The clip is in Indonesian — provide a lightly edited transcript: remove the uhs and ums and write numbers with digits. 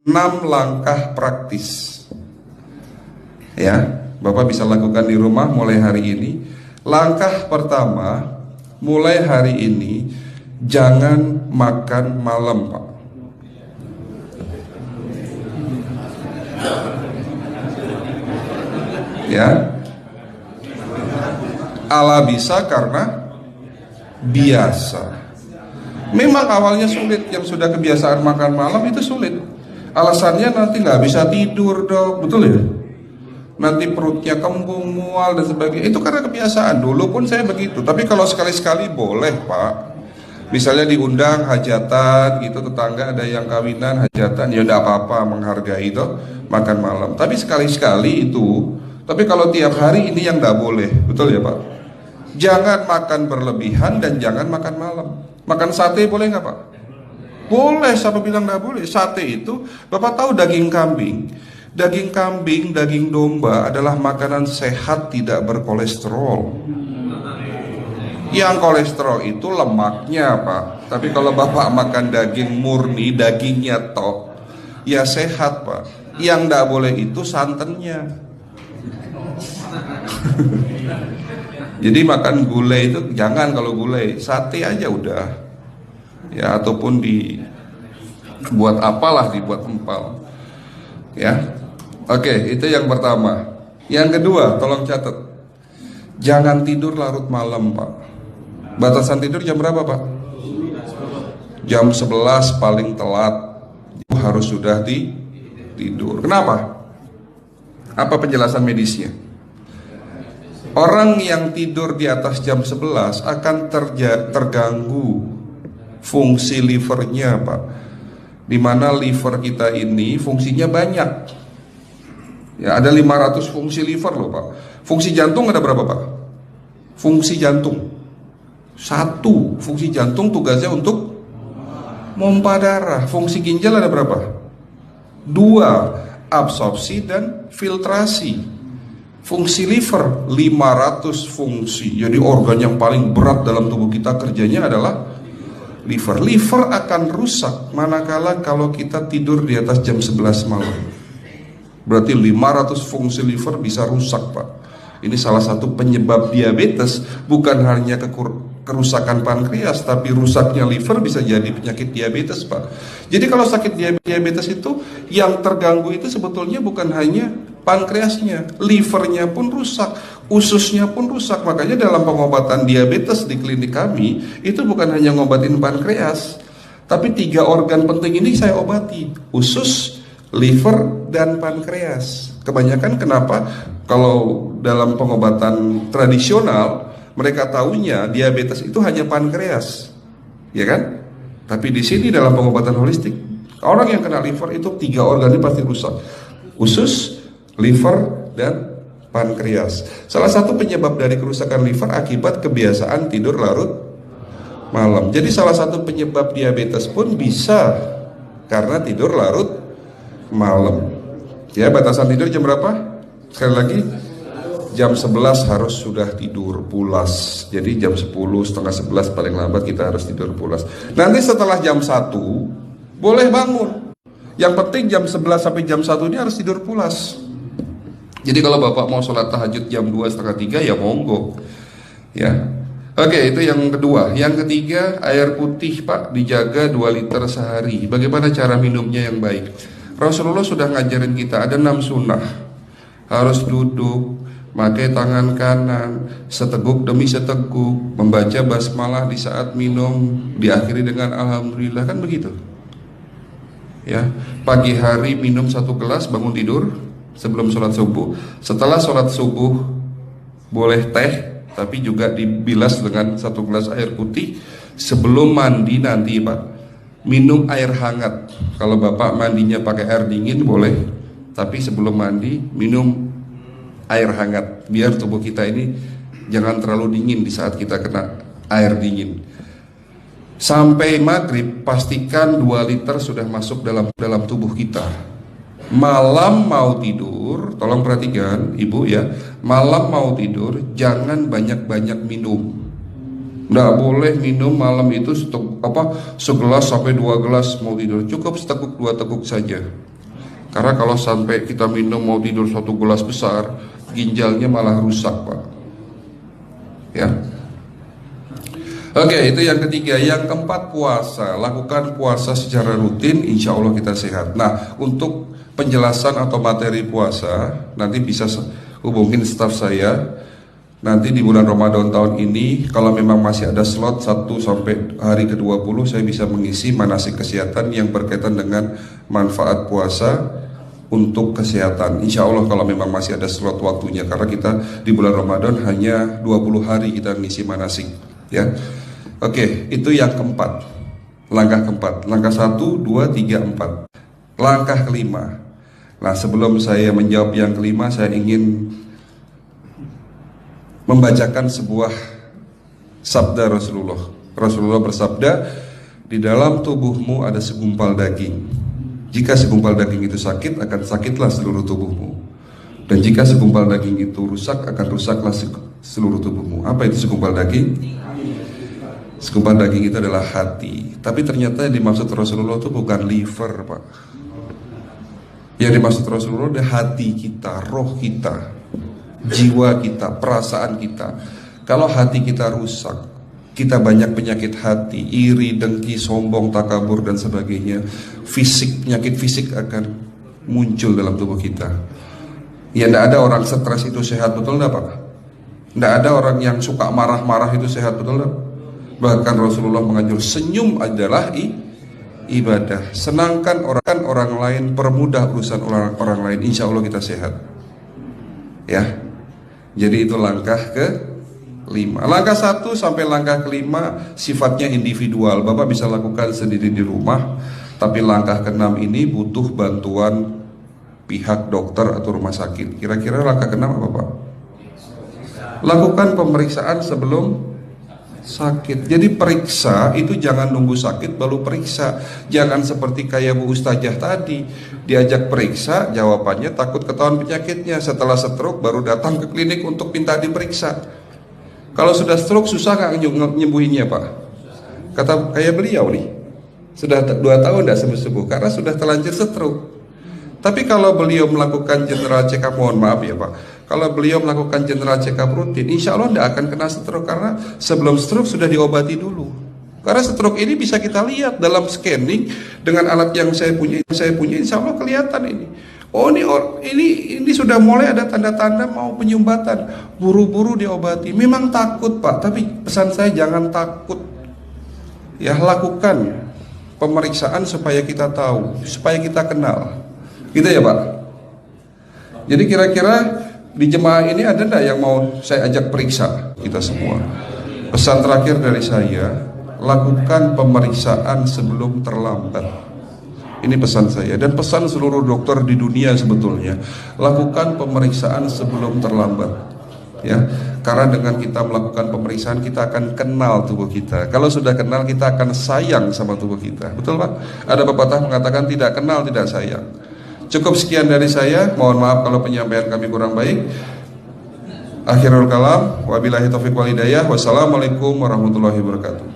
6 langkah praktis. Ya, Bapak bisa lakukan di rumah mulai hari ini. Langkah pertama, mulai hari ini jangan makan malam, Pak. Ya, ala bisa karena biasa. Memang awalnya sulit, yang sudah kebiasaan makan malam itu sulit. Alasannya nanti nggak bisa tidur, Dok, betul ya? Nanti perutnya kembung, mual dan sebagainya. Itu karena kebiasaan. Dulu pun saya begitu. Tapi kalau sekali-sekali boleh, Pak. Misalnya diundang hajatan gitu, tetangga ada yang kawinan, hajatan, ya udah apa-apa, menghargai itu makan malam. Tapi sekali-sekali itu. Tapi kalau tiap hari ini yang nggak boleh, betul ya, Pak? Jangan makan berlebihan dan jangan makan malam. Makan sate boleh nggak, Pak? Boleh, siapa bilang nggak boleh? Sate itu, Bapak tahu daging kambing. Daging kambing, daging domba adalah makanan sehat, tidak berkolesterol. Yang kolesterol itu lemaknya, Pak. Tapi kalau Bapak makan daging murni, dagingnya tok, ya sehat, Pak. Yang nggak boleh itu santannya. Jadi makan gulai itu jangan, kalau gulai sate aja udah. Ya, ataupun dibuat apalah, dibuat empal. Ya. Oke, itu yang pertama. Yang kedua, tolong catat. Jangan tidur larut malam, Pak. Batasan tidur jam berapa, Pak? Jam 11 paling telat. Harus sudah tidur. Kenapa? Apa penjelasan medisnya? Orang yang tidur di atas jam 11 akan terganggu fungsi livernya, Pak. Dimana liver kita ini fungsinya banyak. Ya, ada 500 fungsi liver loh, Pak. Fungsi jantung ada berapa, Pak? Fungsi jantung 1. Fungsi jantung tugasnya untuk mompa darah. Fungsi ginjal ada berapa? 2. Absorpsi dan filtrasi. Fungsi liver 500 fungsi. Jadi organ yang paling berat dalam tubuh kita kerjanya adalah liver. Liver akan rusak manakala kalau kita tidur di atas jam 11 malam. Berarti 500 fungsi liver bisa rusak, Pak. Ini salah satu penyebab diabetes. Bukan hanya kerusakan pankreas, tapi rusaknya liver bisa jadi penyakit diabetes, Pak. Jadi kalau sakit diabetes itu, yang terganggu itu sebetulnya bukan hanya pankreasnya, livernya pun rusak, ususnya pun rusak. Makanya dalam pengobatan diabetes di klinik kami, itu bukan hanya ngobatin pankreas, tapi 3 organ penting ini saya obati: usus, liver, dan pankreas. Kebanyakan kenapa? Kalau dalam pengobatan tradisional, mereka tahunya diabetes itu hanya pankreas, ya kan? Tapi di sini dalam pengobatan holistik, orang yang kena liver itu 3 organ ini pasti rusak: usus, liver, dan pankreas. Salah satu penyebab dari kerusakan liver akibat kebiasaan tidur larut malam. Jadi salah satu penyebab diabetes pun bisa karena tidur larut malam. Ya, batasan tidur jam berapa? Sekali lagi, jam 11 harus sudah tidur pulas. Jadi jam 10, setengah 11 paling lambat kita harus tidur pulas. Nanti setelah jam 1 boleh bangun. Yang penting jam 11 sampai jam 1 ini harus tidur pulas. Jadi kalau Bapak mau sholat tahajud jam 2, setengah 3 ya monggo. Ya. Oke, itu yang kedua. Yang ketiga, air putih, Pak, dijaga 2 liter sehari. Bagaimana cara minumnya yang baik? Rasulullah sudah ngajarin kita ada 6 sunnah. Harus duduk, pakai tangan kanan, seteguk demi seteguk, membaca basmalah di saat minum, diakhiri dengan alhamdulillah, kan begitu. Ya, pagi hari minum 1 gelas, bangun tidur sebelum sholat subuh. Setelah sholat subuh boleh teh, tapi juga dibilas dengan 1 gelas air putih. Sebelum mandi nanti, Pak, minum air hangat. Kalau Bapak mandinya pakai air dingin boleh, tapi sebelum mandi minum air hangat, biar tubuh kita ini jangan terlalu dingin di saat kita kena air dingin. Sampai maghrib pastikan 2 liter sudah masuk dalam tubuh kita. Malam mau tidur, tolong perhatikan Ibu ya, malam mau tidur jangan banyak-banyak minum. Nggak boleh minum malam itu segelas sampai 2 gelas mau tidur. Cukup seteguk 2 teguk saja. Karena kalau sampai kita minum mau tidur 1 gelas besar, ginjalnya malah rusak, Pak. Ya. Oke, itu yang ketiga. Yang keempat, puasa. Lakukan puasa secara rutin, insya Allah kita sehat. Nah, untuk penjelasan atau materi puasa, nanti bisa hubungin staf saya. Nanti di bulan Ramadan tahun ini, kalau memang masih ada slot 1 sampai hari ke-20, saya bisa mengisi manasik kesehatan yang berkaitan dengan manfaat puasa untuk kesehatan. Insya Allah kalau memang masih ada slot waktunya, karena kita di bulan Ramadan hanya 20 hari kita mengisi manasik. Ya, oke, itu yang keempat. Langkah keempat. Langkah 1, 2, 3, 4. Langkah kelima. Nah, sebelum saya menjawab yang kelima, saya ingin membacakan sebuah sabda Rasulullah. Rasulullah bersabda, di dalam tubuhmu ada segumpal daging. Jika segumpal daging itu sakit, akan sakitlah seluruh tubuhmu. Dan jika segumpal daging itu rusak, akan rusaklah seluruh tubuhmu. Apa itu segumpal daging? Segumpal daging itu adalah hati. Tapi ternyata yang dimaksud Rasulullah itu bukan liver, Pak. Yang dimaksud Rasulullah adalah hati kita, roh kita, jiwa kita, perasaan kita. Kalau hati kita rusak, kita banyak penyakit hati, iri, dengki, sombong, takabur dan sebagainya. Penyakit fisik akan muncul dalam tubuh kita. Ya, tidak ada orang stres itu sehat, betul enggak, Pak? Tidak ada orang yang suka marah-marah itu sehat, betul enggak? Bahkan Rasulullah mengajar senyum adalah ibadah. Senangkan orang lain, permudah urusan orang lain, insya Allah kita sehat. Ya, jadi itu langkah ke-5. Langkah 1 sampai langkah ke-5 sifatnya individual. Bapak bisa lakukan sendiri di rumah. Tapi langkah ke-6 ini butuh bantuan pihak dokter atau rumah sakit. Kira-kira langkah ke-6 apa, Pak? Lakukan pemeriksaan sebelum sakit. Jadi periksa itu jangan nunggu sakit baru periksa. Jangan seperti kayak Bu Ustazah tadi, diajak periksa, jawabannya takut ketahuan penyakitnya. Setelah stroke baru datang ke klinik untuk minta diperiksa. Kalau sudah stroke susah nggak nyembuhinnya, Pak? Kata kayak beliau nih, sudah 2 tahun tidak sembuh-sembuh karena sudah terlanjur stroke. Tapi kalau beliau melakukan general check up, mohon maaf ya, Pak, kalau beliau melakukan general check up rutin, insya Allah tidak akan kena stroke, karena sebelum stroke sudah diobati dulu. Karena stroke ini bisa kita lihat dalam scanning dengan alat yang saya punya, insya Allah kelihatan ini. Oh, ini sudah mulai ada tanda-tanda mau penyumbatan, buru-buru diobati. Memang takut, Pak, tapi pesan saya jangan takut. Ya, lakukan pemeriksaan supaya kita tahu, supaya kita kenal. Gitu ya, Pak. Jadi kira-kira di jemaah ini ada enggak yang mau saya ajak periksa kita semua? Pesan terakhir dari saya, lakukan pemeriksaan sebelum terlambat. Ini pesan saya dan pesan seluruh dokter di dunia sebetulnya. Lakukan pemeriksaan sebelum terlambat. Ya, karena dengan kita melakukan pemeriksaan kita akan kenal tubuh kita. Kalau sudah kenal kita akan sayang sama tubuh kita. Betul, Pak? Ada pepatah mengatakan tidak kenal tidak sayang. Cukup sekian dari saya. Mohon maaf kalau penyampaian kami kurang baik. Akhirul kalam, wabillahi taufiq wal hidayah. Wassalamualaikum warahmatullahi wabarakatuh.